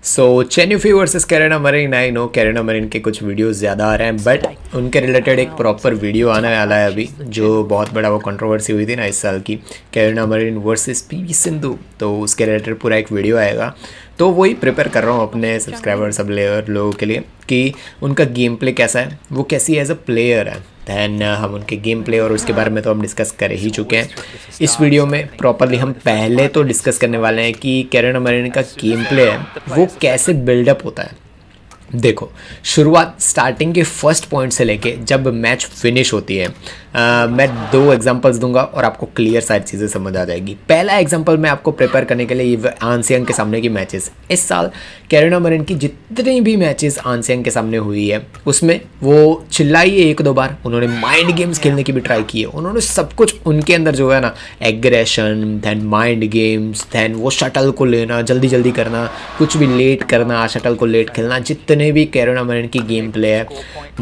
सो चेन्यूफी वर्सेस कैरेना मरीन, आई नो कैरेना मरीन के कुछ वीडियोस ज़्यादा आ रहे हैं, बट उनके रिलेटेड एक प्रॉपर वीडियो आने वाला है अभी, जो बहुत बड़ा वो कंट्रोवर्सी हुई थी ना इस साल की, Garena marine versus PV Sindhu. तो उसके रिलेटेड पूरा एक वीडियो आएगा, तो वही प्रिपेयर कर रहा हूँ अपने सब्सक्राइबर सब लोगों के लिए कि उनका गेम प्ले कैसा है, वो कैसी एज अ प्लेयर है। दैन हम उनके गेम प्ले और उसके बारे में तो हम डिस्कस कर ही चुके हैं। इस वीडियो में प्रॉपरली हम पहले तो डिस्कस करने वाले हैं कि कैरेना मरीन का गेम प्ले है वो कैसे बिल्डअप होता है। देखो, शुरुआत स्टार्टिंग के फर्स्ट पॉइंट से लेके जब मैच फिनिश होती है, मैं 2 एग्जांपल्स दूंगा और आपको क्लियर सारी चीज़ें समझ आ जाएगी। पहला एग्जांपल मैं आपको प्रिपेयर करने के लिए ये आनसियांग के सामने की मैचेस, इस साल कैरेना मरीन की जितनी भी मैचेस आनसियांग के सामने हुई है उसमें वो चिल्लाई है 1-2 बार, उन्होंने माइंड गेम्स खेलने की भी ट्राई की है, उन्होंने सब कुछ उनके अंदर जो है ना, aggression, then mind games, then वो शटल को लेना, जल्दी जल्दी करना, कुछ भी लेट करना, शटल को लेट खेलना, जितने भी कैरेना मरीन की गेम प्ले है,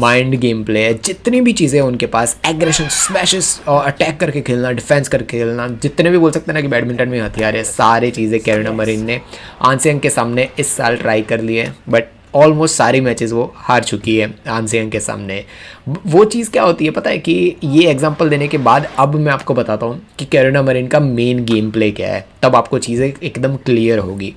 माइंड गेम प्ले है, जितनी भी चीज़ें उनके पास, एग्रेशन, स्मैशेस और अटैक करके खेलना, डिफेंस करके खेलना, जितने भी बोल सकते हैं ना कि बैडमिंटन में हथियार है, सारी चीज़ें कैरेना मरीन ने आनसियांग के सामने इस साल ट्राई कर ली है। बट ऑलमोस्ट सारी मैचेस वो हार चुकी है आनसियांग के सामने। वो चीज़ क्या होती है पता है कि ये एग्जांपल देने के बाद अब मैं आपको बताता हूँ कि कैरेना मरीन का मेन गेम प्ले क्या है, तब आपको चीज़ें एकदम क्लियर होगी।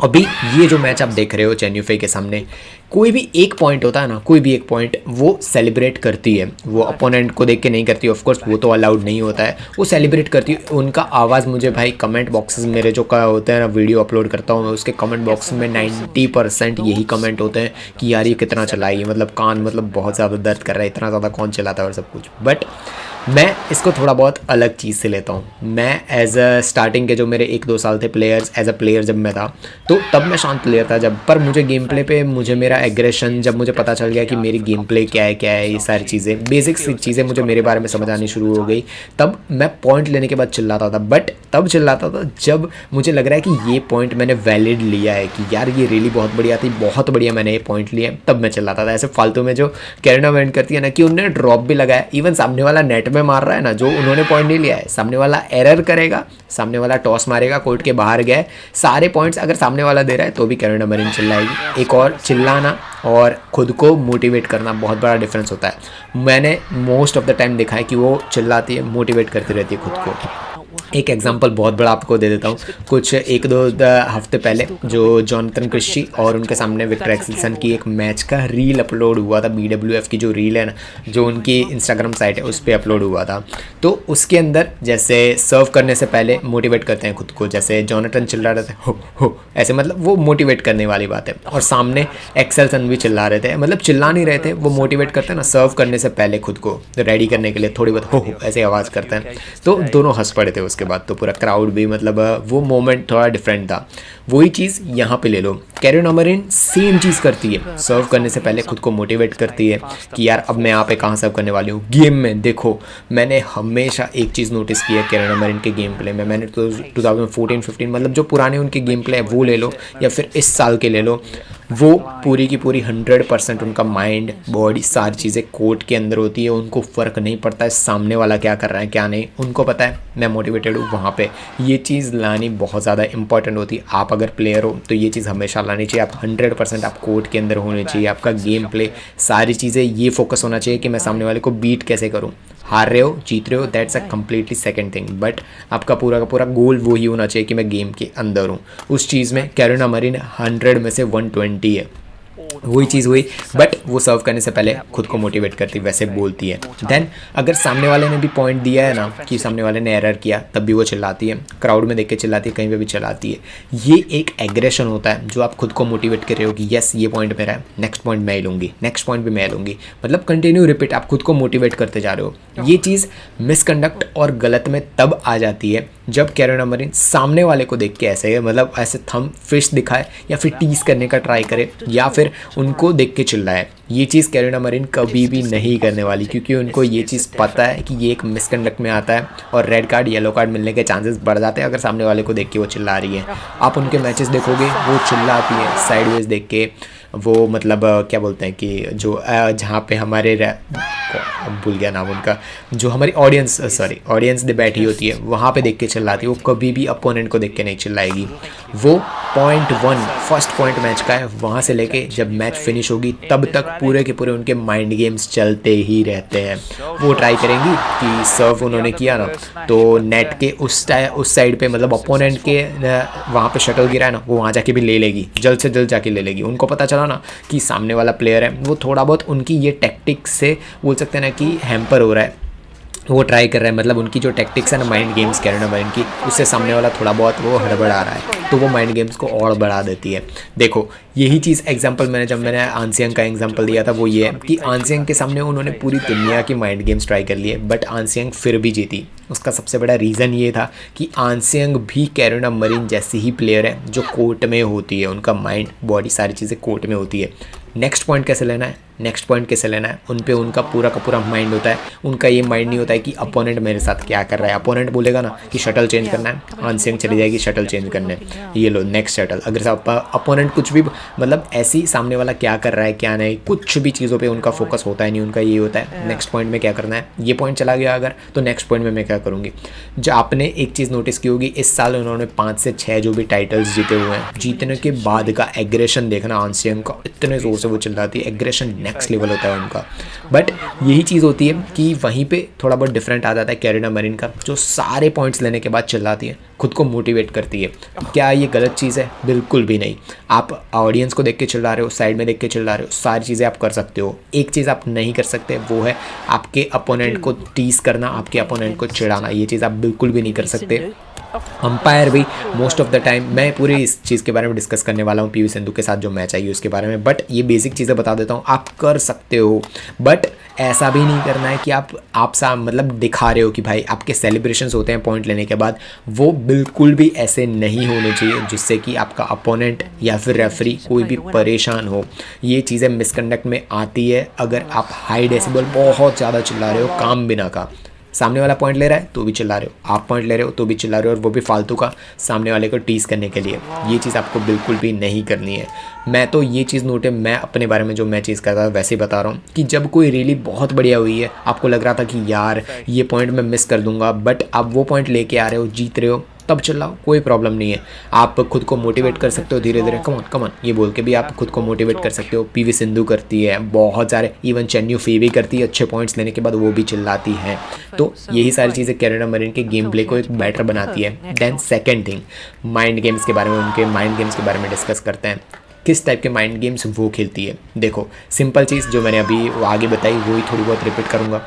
अभी ये जो मैच आप देख रहे हो चेन्यूफई के सामने, कोई भी एक पॉइंट होता है ना, कोई भी एक पॉइंट वो सेलिब्रेट करती है, वो अपोनेंट को देख के नहीं करती, ऑफ कोर्स वो तो अलाउड नहीं होता है, वो सेलिब्रेट करती है। उनका आवाज़ मुझे भाई कमेंट बॉक्सेस मेरे जो का होते हैं ना, वीडियो अपलोड करता हूँ मैं, उसके कमेंट बॉक्स में 90% यही कमेंट होते हैं कि यार ये कितना चलाई, मतलब कान मतलब बहुत ज़्यादा दर्द कर रहा है, इतना ज़्यादा कौन चलाता है और सब कुछ। बट मैं इसको थोड़ा बहुत अलग चीज़ से लेता हूँ। मैं एज अ स्टार्टिंग के जो मेरे 1-2 साल थे प्लेयर्स, एज अ प्लेयर जब मैं था, तो तब मैं शांत प्लेयर था जब, पर मुझे गेम प्ले पे मुझे मेरा एग्रेशन, जब मुझे पता चल गया कि मेरी गेम प्ले क्या है, ये सारी चीज़ें बेसिक चीज़ें मुझे मेरे बारे में समझ आनी शुरू हो गई, तब मैं पॉइंट लेने के बाद चिल्लाता था। बट तब चिल्लाता था जब मुझे लग रहा है कि ये पॉइंट मैंने वैलिड लिया है, कि यार ये रियली बहुत बढ़िया थी, बहुत बढ़िया मैंने ये पॉइंट लिया, तब मैं चिल्लाता था। ऐसे फालतू में जो कैरेना मरीन करती है ना कि उन्होंने ड्रॉप भी लगाया, इवन सामने वाला नेट में मार रहा है ना, जो उन्होंने पॉइंट नहीं लिया है, सामने वाला एरर करेगा, सामने वाला टॉस मारेगा, कोर्ट के बाहर गए, सारे पॉइंट्स अगर सामने वाला दे रहा है तो भी कैरेना मरीन चिल्लाएगी। एक और चिल्लाना और खुद को मोटिवेट करना, बहुत बड़ा डिफरेंस होता है। मैंने मोस्ट ऑफ द टाइम देखा है कि वो चिल्लाती है, मोटिवेट करती रहती है खुद को। एक एग्जांपल बहुत बड़ा आपको दे देता हूँ। कुछ 1-2 हफ्ते पहले जो जॉनथन क्रिस्टी और उनके सामने विक्टर एक्सेल्सन की एक मैच का रील अपलोड हुआ था, BWF की जो रील है ना, जो उनकी इंस्टाग्राम साइट है उस पर अपलोड हुआ था। तो उसके अंदर जैसे सर्व करने से पहले मोटिवेट करते हैं खुद को, जैसे जॉनथन चिल्ला रहे थे हो ऐसे, मतलब वो मोटिवेट करने वाली बात है। और सामने एक्सेल्सन भी चिल्ला रहे थे, मतलब चिल्ला नहीं रहे थे, वो मोटिवेट करते हैं ना सर्व करने से पहले खुद को रेडी करने के लिए, थोड़ी बहुत हो ऐसे आवाज़ करते हैं। तो दोनों हंस पड़े थे उसके बाद, तो पूरा क्राउड भी, मतलब वो मोमेंट थोड़ा डिफरेंट था। वही चीज़ यहाँ पे ले लो, कैरेना मरीन सेम चीज़ करती है, सर्व करने से पहले खुद को मोटिवेट करती है कि यार अब मैं यहाँ पे कहाँ सर्व करने वाली हूँ। गेम में देखो, मैंने हमेशा एक चीज़ नोटिस की है कैरेना मरीन के गेम प्ले में, मैंने तो 2014-15 मतलब जो पुराने उनके गेम प्ले है वो ले लो, या फिर इस साल के ले लो, वो पूरी की पूरी 100% उनका माइंड, बॉडी, सारी चीज़ें कोर्ट के अंदर होती है। उनको फ़र्क नहीं पड़ता है सामने वाला क्या कर रहा है क्या नहीं, उनको पता है मैं मोटिवेटेड हूँ वहाँ पे। ये चीज़ लानी बहुत ज़्यादा इंपॉर्टेंट होती है। आप अगर प्लेयर हो तो ये चीज़ हमेशा लानी चाहिए। आप 100% आप कोर्ट के अंदर होने चाहिए, आपका गेम प्ले, सारी चीज़ें ये फोकस होना चाहिए कि मैं सामने वाले को बीट कैसे करूँ। हार रहे हो, जीत रहे हो, that's a completely second thing, but आपका पूरा का पूरा गोल वही होना चाहिए कि मैं गेम के अंदर हूँ। उस चीज़ में कैरेना मरीन 100 में से 120 है। वही चीज़ हुई, बट वो सर्व करने से पहले खुद को मोटिवेट करती, वैसे बोलती है। देन अगर सामने वाले ने भी पॉइंट दिया है ना कि सामने वाले ने एरर किया, तब भी वो चिल्लाती है, क्राउड में देख के चिल्लाती है, कहीं पे भी चिल्लाती है। ये एक एग्रेशन होता है जो आप खुद को मोटिवेट कर रहे हो कि यस ये पॉइंट मेरा है, नेक्स्ट पॉइंट मैं लूँगी, नेक्स्ट पॉइंट भी मैं लूँगी, मतलब कंटिन्यू रिपीट, आप खुद को मोटिवेट करते जा रहे हो। ये चीज़ मिसकंडक्ट और गलत में तब आ जाती है जब कैरेना मरीन सामने वाले को देख के ऐसे, मतलब ऐसे थंब फिश दिखाए, या फिर टीज करने का ट्राई करे, या फिर उनको देख के चिल्लाए। ये चीज़ कैरेना मरीन कभी भी नहीं करने वाली, क्योंकि उनको ये चीज़ पता है कि ये एक मिसकंडक्ट में आता है और रेड कार्ड, येलो कार्ड मिलने के चांसेस बढ़ जाते हैं अगर सामने वाले को देख के वो चिल्ला रही है। आप उनके मैचेस देखोगे वो चिल्लाती है साइडवेज देख के, वो मतलब क्या बोलते हैं कि जो जहाँ पे हमारे अब भूल गया नाम उनका, जो हमारी ऑडियंस ने बैठी होती है वहाँ पे देख के चिल्लाती है, वो कभी भी अपोनेंट को देख के नहीं चिल्लाएगी। वो पॉइंट 1 फर्स्ट पॉइंट मैच का है, वहाँ से लेके जब मैच फिनिश होगी तब तक पूरे के पूरे उनके माइंड गेम्स चलते ही रहते हैं। वो ट्राई करेंगी कि सर्व उन्होंने किया ना, तो नेट के उस साइड पे मतलब अपोनेंट के वहाँ पे शटल गिरा है ना, वो वहाँ जाके भी ले लेगी, जल्द से जल्द जाके ले लेगी। उनको पता चला ना कि सामने वाला प्लेयर है, वो थोड़ा बहुत उनकी ये टैक्टिक्स से बोल सकते हैं ना कि हैम्पर हो रहा है, वो ट्राई कर रहे हैं, मतलब उनकी जो टैक्टिक्स है ना माइंड गेम्स कैरेना मरीन की, उससे सामने वाला थोड़ा बहुत वो हड़बड़ा रहा है, तो वो माइंड गेम्स को और बढ़ा देती है। देखो यही चीज़ एग्जांपल जब मैंने आंसियंग का एग्जांपल दिया था वो ये है कि आंसियंग के सामने उन्होंने पूरी दुनिया की माइंड गेम्स ट्राई कर लिए, बट आंसियंग फिर भी जीती। उसका सबसे बड़ा रीज़न ये था कि आंसियंग भी कैरेना मरीन जैसी ही प्लेयर है जो कोर्ट में होती है, उनका माइंड बॉडी सारी चीज़ें कोर्ट में होती है। नेक्स्ट पॉइंट कैसे लेना है, उन पे उनका पूरा का पूरा माइंड होता है। उनका ये माइंड नहीं होता है कि अपोनेंट मेरे साथ क्या कर रहा है। अपोनेंट बोलेगा ना कि शटल चेंज करना है, आंसियंग चली जाएगी शटल चेंज करने, ये लो नेक्स्ट शटल। अगर अपोनेंट कुछ भी मतलब ऐसी सामने वाला क्या कर रहा है क्या नहीं, कुछ भी चीज़ों पे उनका फोकस होता है नहीं, उनका ये होता है नेक्स्ट पॉइंट में क्या करना है। ये पॉइंट चला गया अगर, तो नेक्स्ट पॉइंट में मैं क्या करूँगी। जो आपने एक चीज़ नोटिस की होगी, इस साल उन्होंने 5 से 6 जो भी टाइटल्स जीते हुए हैं, जीतने के बाद का एग्रेशन देखना आंसियंग का, इतने ज़ोर से वो चिल्लाती है, एग्रेशन नेक्स्ट लेवल होता है उनका। बट यही चीज़ होती है कि वहीं पे थोड़ा बहुत डिफरेंट आ जाता है कैरेना मरीन का, जो सारे पॉइंट्स लेने के बाद चिल्लाती है, खुद को मोटिवेट करती है। क्या ये गलत चीज़ है? बिल्कुल भी नहीं। आप ऑडियंस को देख के चिल्ला रहे हो, साइड में देख के चिल्ला रहे हो, सारी चीज़ें आप कर सकते हो। एक चीज़ आप नहीं कर सकते, वो है आपके अपोनेंट को टीस करना, आपके अपोनेंट को चिढ़ाना। ये चीज़ आप बिल्कुल भी नहीं कर सकते। अंपायर भी मोस्ट ऑफ द टाइम, मैं पूरी इस चीज़ के बारे में डिस्कस करने वाला हूँ पीवी सिंधु के साथ जो मैच आई उसके बारे में, बट ये बेसिक चीज़ें बता देता हूँ, आप कर सकते हो। बट ऐसा भी नहीं करना है कि आप मतलब दिखा रहे हो कि भाई आपके सेलिब्रेशंस होते हैं पॉइंट लेने के बाद, वो बिल्कुल भी ऐसे नहीं होने चाहिए जिससे कि आपका अपोनेंट या फिर रेफरी कोई भी परेशान हो। ये चीज़ें मिसकंडक्ट में आती है अगर आप हाई डेसिबल बहुत ज़्यादा चिल्ला रहे हो काम बिना का। सामने वाला पॉइंट ले रहा है तो भी चिल्ला रहे हो, आप पॉइंट ले रहे हो तो भी चिल्ला रहे हो, और वो भी फालतू का सामने वाले को टीस करने के लिए। ये चीज़ आपको बिल्कुल भी नहीं करनी है। मैं तो ये चीज़ नोट है, मैं अपने बारे में जो मैं चीज़ कर रहा था वैसे ही बता रहा हूँ कि जब कोई रैली बहुत बढ़िया हुई है, आपको लग रहा था कि यार ये पॉइंट मैं मिस कर दूंगा, बट आप वो पॉइंट लेके आ रहे हो, जीत रहे हो, तब चिल्लाओ, कोई प्रॉब्लम नहीं है। आप खुद को मोटिवेट कर सकते हो धीरे धीरे, कम ऑन ये बोल के भी आप खुद को मोटिवेट कर सकते हो। पीवी सिंधु करती है, बहुत सारे, इवन चेन्नई फी भी करती है, अच्छे पॉइंट्स लेने के बाद वो भी चिल्लाती है। तो यही सारी चीज़ें कैरेना मरीन के गेम प्ले को एक बेटर बनाती है। Then second thing, mind games के बारे में, उनके माइंड गेम्स के बारे में डिस्कस करते हैं। किस टाइप के माइंड गेम्स वो खेलती है। देखो सिंपल चीज़ जो मैंने अभी आगे बताई वही थोड़ी बहुत रिपीट करूँगा।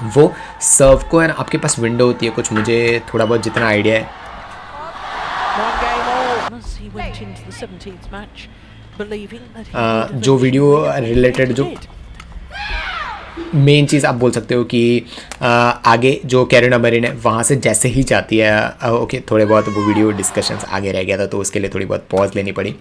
वो सर्व को है ना, आपके पास विंडो होती है कुछ, मुझे थोड़ा बहुत जितना आइडिया है, जो वीडियो रिलेटेड जो मेन चीज़ आप बोल सकते हो कि आगे जो कैरेना मरीन है वहाँ से जैसे ही जाती है, ओके थोड़े बहुत वो वीडियो डिस्कशंस आगे रह गया था तो उसके लिए थोड़ी बहुत पॉज लेनी पड़ी।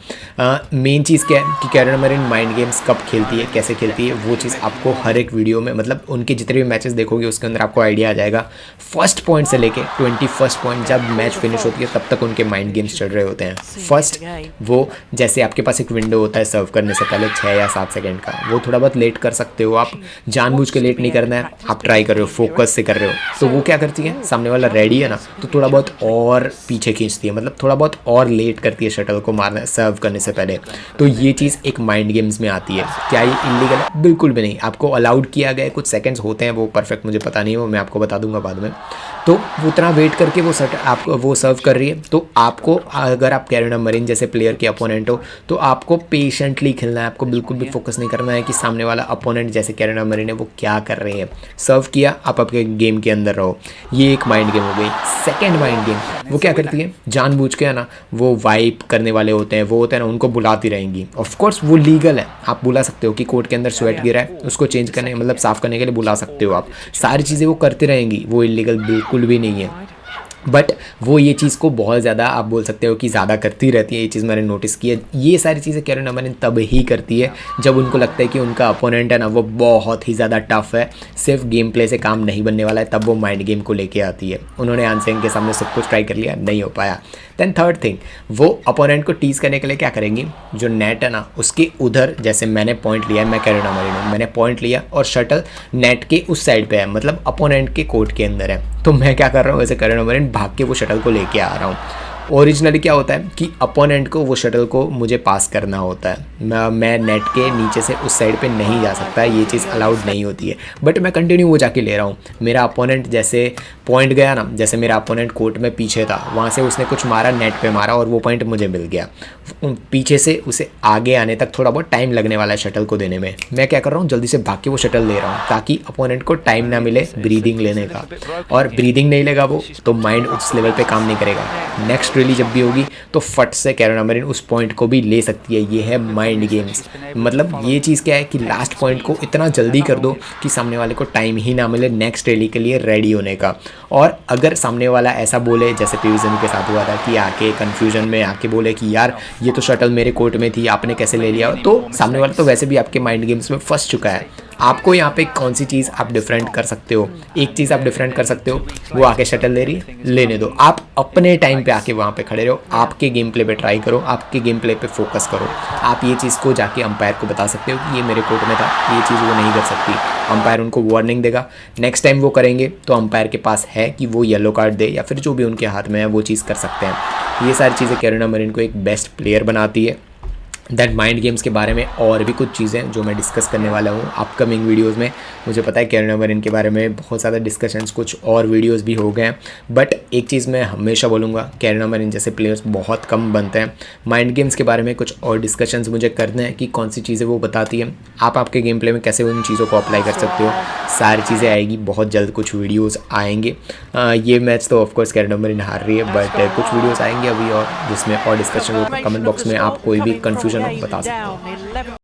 मेन चीज़ क्या है कि कैरेना मरीन माइंड गेम्स कब खेलती है, कैसे खेलती है, वो चीज़ आपको हर एक वीडियो में, मतलब उनके जितने भी मैचेस देखोगे उसके अंदर आपको आइडिया आ जाएगा। फर्स्ट पॉइंट से लेके 21st पॉइंट जब मैच फिनिश होती है तब तक उनके माइंड गेम्स चल रहे होते हैं। फर्स्ट वो जैसे आपके पास एक विंडो होता है सर्व करने से पहले 6 या 7 सेकेंड का, वो थोड़ा बहुत लेट कर सकते हो आप, जानबूझ के लेट नहीं करना है, आप ट्राई कर रहे हो, फोकस से कर रहे हो। तो वो क्या करती है, सामने वाला रेडी है ना तो थोड़ा बहुत और पीछे खींचती है, मतलब थोड़ा बहुत और लेट करती है शटल को मारना सर्व करने से पहले। तो ये चीज़ एक माइंड गेम्स में आती है। क्या ये इलीगल है? बिल्कुल भी नहीं, आपको अलाउड किया गया है, कुछ सेकंड्स होते हैं, वो परफेक्ट मुझे पता नहीं है, वो मैं आपको बता दूंगा बाद में। तो वो उतना वेट करके वो आपको वो सर्व कर रही है, तो आपको अगर आप कैरेना मरीन जैसे प्लेयर के अपोनेंट हो तो आपको पेशेंटली खेलना है, आपको बिल्कुल भी फोकस नहीं करना है कि सामने वाला अपोनेंट जैसे कैरेना मरीन है वो क्या कर रहे हैं। सर्व किया, आप आपके गेम के अंदर रहो, ये एक माइंड गेम हो गई। सेकेंड माइंड गेम वो क्या करती है, जानबूझ के है ना वो वाइप करने वाले होते हैं, वो होते हैं ना उनको बुलाती रहेंगी। ऑफकोर्स वो लीगल है, आप बुला सकते हो कि कोर्ट के अंदर स्वेट गिरा है उसको चेंज करने, मतलब साफ करने के लिए बुला सकते हो आप, सारी चीज़ें वो करती रहेंगी, वो इलीगल बिल्कुल भी नहीं है। बट वो ये चीज़ को बहुत ज़्यादा आप बोल सकते हो कि ज़्यादा करती रहती है। ये चीज़ मैंने नोटिस की है। ये सारी चीज़ें कैरेन अमरिन तब ही करती है जब उनको लगता है कि उनका अपोनेंट है ना वो बहुत ही ज़्यादा टफ है, सिर्फ गेम प्ले से काम नहीं बनने वाला है, तब वो माइंड गेम को लेके आती है। उन्होंने आंसेंग के सामने सब कुछ ट्राई कर लिया, नहीं हो पाया। देन थर्ड थिंग, वो अपोनेंट को टीज़ करने के लिए क्या करेंगी, जो नेट है ना उसके उधर, जैसे मैंने पॉइंट लिया है, मैं कैरेन अमरिन हूँ, मैंने पॉइंट लिया और शटल नेट के उस साइड पे है, मतलब अपोनेंट के कोर्ट के अंदर है, तो मैं क्या कर रहा हूँ, वैसे कैरेन अमरिन भाग के वो शटल को लेके आ रहा हूँ। ओरिजिनली क्या होता है कि अपोनेंट को वो शटल को मुझे पास करना होता है, मैं नेट के नीचे से उस साइड पे नहीं जा सकता, ये चीज़ अलाउड नहीं होती है, बट मैं कंटिन्यू वो जाके ले रहा हूँ। मेरा अपोनेंट जैसे पॉइंट गया ना, जैसे मेरा अपोनेंट कोर्ट में पीछे था, वहाँ से उसने कुछ मारा, नेट पे मारा और वो पॉइंट मुझे मिल गया। पीछे से उसे आगे आने तक थोड़ा बहुत टाइम लगने वाला है शटल को देने में। मैं क्या कर रहा हूँ, जल्दी से भाग के वो शटल ले रहा हूँ ताकि अपोनेंट को टाइम ना मिले ब्रीदिंग लेने का, और ब्रीदिंग नहीं लेगा वो तो माइंड उस लेवल पे काम नहीं करेगा। नेक्स्ट रैली जब भी होगी तो फट से कैरेन अमरिन उस पॉइंट को भी ले सकती है। ये है माइंड गेम्स, मतलब ये चीज़ क्या है कि लास्ट पॉइंट को इतना जल्दी कर दो कि सामने वाले को टाइम ही ना मिले नेक्स्ट रैली के लिए रेडी होने का। और अगर सामने वाला ऐसा बोले, जैसे पीवी सिंधु के साथ हुआ था कि आके कन्फ्यूजन में आके बोले कि यार ये तो शटल मेरे कोर्ट में थी, आपने कैसे ले लिया, तो सामने वाला तो वैसे भी आपके माइंड गेम्स में फंस चुका है। आपको यहाँ पे कौन सी चीज़ आप डिफरेंट कर सकते हो, एक चीज़ आप डिफरेंट कर सकते हो, वो आके शटल ले रही है, लेने दो, आप अपने टाइम पे आके वहाँ पे खड़े रहो, आपके गेम प्ले पे ट्राई करो, आपके गेम प्ले पे फोकस करो। आप ये चीज़ को जाके अंपायर को बता सकते हो कि ये मेरे कोर्ट में था, ये चीज़ वो नहीं कर सकती। अंपायर उनको वार्निंग देगा, नेक्स्ट टाइम वो करेंगे तो अंपायर के पास है कि वो येलो कार्ड दे या फिर जो भी उनके हाथ में है वो चीज़ कर सकते हैं। ये सारी चीज़ें कैरेन अमरिन को एक बेस्ट प्लेयर बनाती है। दैट माइंड गेम्स के बारे में और भी कुछ चीज़ें जो मैं डिस्कस करने वाला हूँ अपकमिंग वीडियोस में। मुझे पता है कैरेन अमरिन के बारे में बहुत ज़्यादा डिस्कशंस, कुछ और वीडियोस भी हो गए हैं, बट एक चीज़ मैं हमेशा बोलूँगा, कैरेन अमरिन जैसे प्लेयर्स बहुत कम बनते हैं। माइंड गेम्स के बारे में कुछ और डिस्कशंस मुझे करने हैं कि कौन सी चीज़ें वो बताती हैं, आप आपके गेम प्ले में कैसे उन चीज़ों को अप्लाई कर सकते हो। सारी चीज़ें आएगी, बहुत जल्द कुछ वीडियोज़ आएंगे। ये मैच तो ऑफकोर्स कैरेन अमरिन हार रही है, बट कुछ वीडियोज़ आएंगे अभी और जिसमें और डिस्कशन हो। कमेंट बॉक्स में आप कोई भी कन्फ्यूजन हो बता सकते हो।